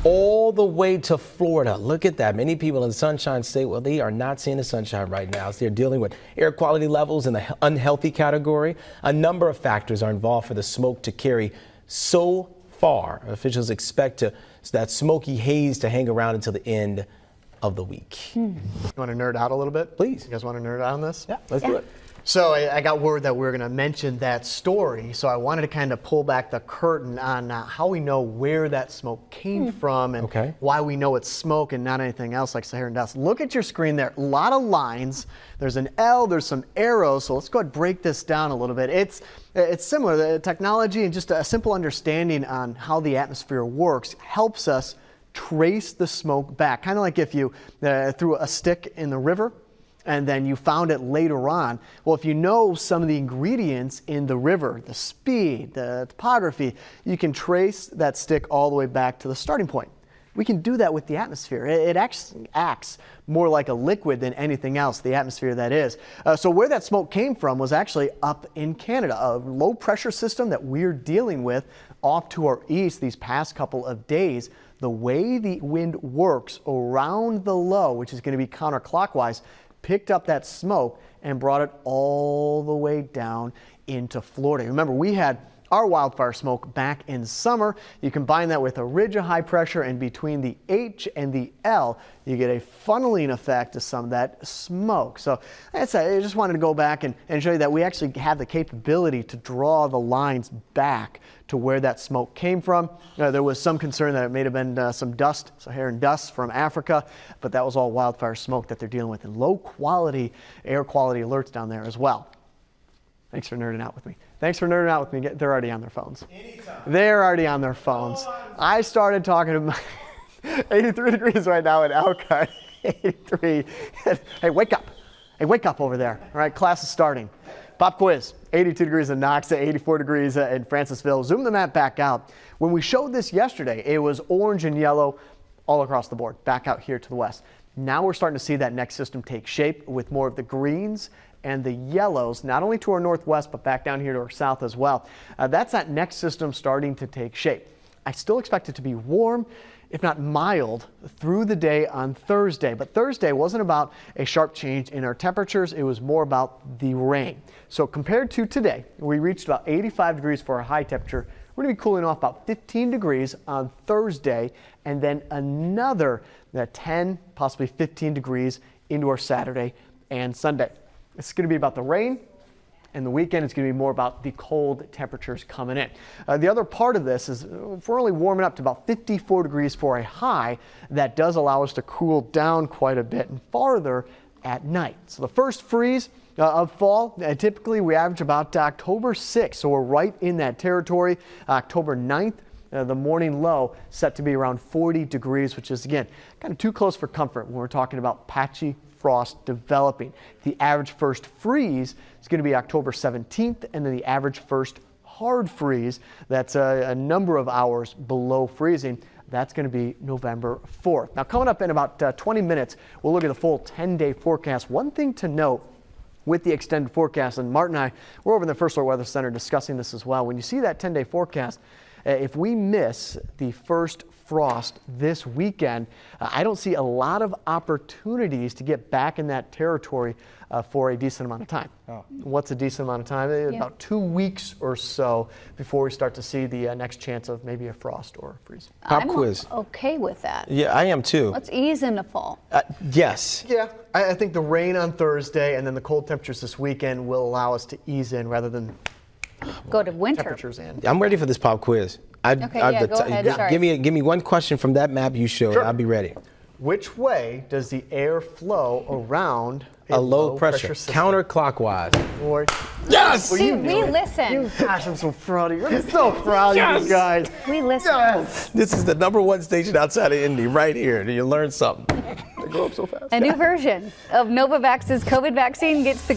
All the way to Florida. Look at that. Many people in the Sunshine State, well, they are not seeing the sunshine right now. So they're dealing with air quality levels in the unhealthy category. A number of factors are involved for the smoke to carry so far. Officials expect that smoky haze to hang around until the end of the week. You want to nerd out a little bit? Please. You guys want to nerd out on this? Yeah, let's do it. So I got word that we were going to mention that story, so I wanted to kind of pull back the curtain on how we know where that smoke came from and why we know it's smoke and not anything else like Saharan dust. Look at your screen there. A lot of lines. There's an L, there's some arrows, so let's go ahead and break this down a little bit. It's similar. The technology and just a simple understanding on how the atmosphere works helps us trace the smoke back. Kind of like if you threw a stick in the river and then you found it later on. Well, if you know some of the ingredients in the river, the speed, the topography, you can trace that stick all the way back to the starting point. We can do that with the atmosphere. It actually acts more like a liquid than anything else, the atmosphere that is. So where that smoke came from was actually up in Canada, a low pressure system that we're dealing with off to our east these past couple of days. The way the wind works around the low, which is going to be counterclockwise, picked up that smoke and brought it all the way down into Florida. Remember, we had our wildfire smoke back in summer. You combine that with a ridge of high pressure, and between the H and the L, you get a funneling effect to some of that smoke. So that's it. I just wanted to go back and show you that we actually have the capability to draw the lines back to where that smoke came from. There was some concern that it may have been some dust, Saharan dust from Africa, but that was all wildfire smoke that they're dealing with, and low quality air quality alerts down there as well. Thanks for nerding out with me. Thanks for nerding out with me. They're already on their phones. Anytime. They're already on their phones. I started talking about 83 degrees right now in Elkhart. 83. Hey, wake up. Hey, wake up over there. All right, class is starting. Pop quiz. 82 degrees in Knox, 84 degrees in Francisville. Zoom the map back out. When we showed this yesterday, it was orange and yellow all across the board, back out here to the west. Now we're starting to see that next system take shape with more of the greens and the yellows, not only to our northwest, but back down here to our south as well. That's that next system starting to take shape. I still expect it to be warm, if not mild, through the day on Thursday. But Thursday wasn't about a sharp change in our temperatures. It was more about the rain. So compared to today, we reached about 85 degrees for our high temperature. We're going to be cooling off about 15 degrees on Thursday, and then another 10, possibly 15 degrees into our Saturday and Sunday. It's going to be about the rain, and the weekend is going to be more about the cold temperatures coming in. The other part of this is if we're only warming up to about 54 degrees for a high, that does allow us to cool down quite a bit and farther at night. So the first freeze of fall, typically we average about October 6th, so we're right in that territory. October 9th, the morning low set to be around 40 degrees, which is, again, kind of too close for comfort when we're talking about patchy frost developing. The average first freeze is going to be October 17th, and then the average first hard freeze, that's a number of hours below freezing, that's going to be November 4th. Now, coming up in about 20 minutes, we'll look at the full 10-day forecast. One thing to note with the extended forecast, and Martin and I, we're over in the First Alert Weather Center discussing this as well. When you see that 10-day forecast, if we miss the first frost this weekend, I don't see a lot of opportunities to get back in that territory for a decent amount of time. What's a decent amount of time? About 2 weeks or so before we start to see the next chance of maybe a frost or a freeze. Pop quiz. Okay with that. Yeah, I am too. Let's ease into fall. Yes. Yeah, I think the rain on Thursday and then the cold temperatures this weekend will allow us to ease in rather than go to winter. Temperatures in. I'm ready for this pop quiz. Go ahead. Sorry. Give me one question from that map you showed. Sure. I'll be ready. Which way does the air flow around a low pressure system? Counterclockwise. Or, yes! See, we listen. Gosh, I'm so proud of you. I'm so proud of you guys. We listen. Yes. This is the #1 station outside of Indy, right here. Do you learn something? They grow up so fast. A new version of Novavax's COVID vaccine gets the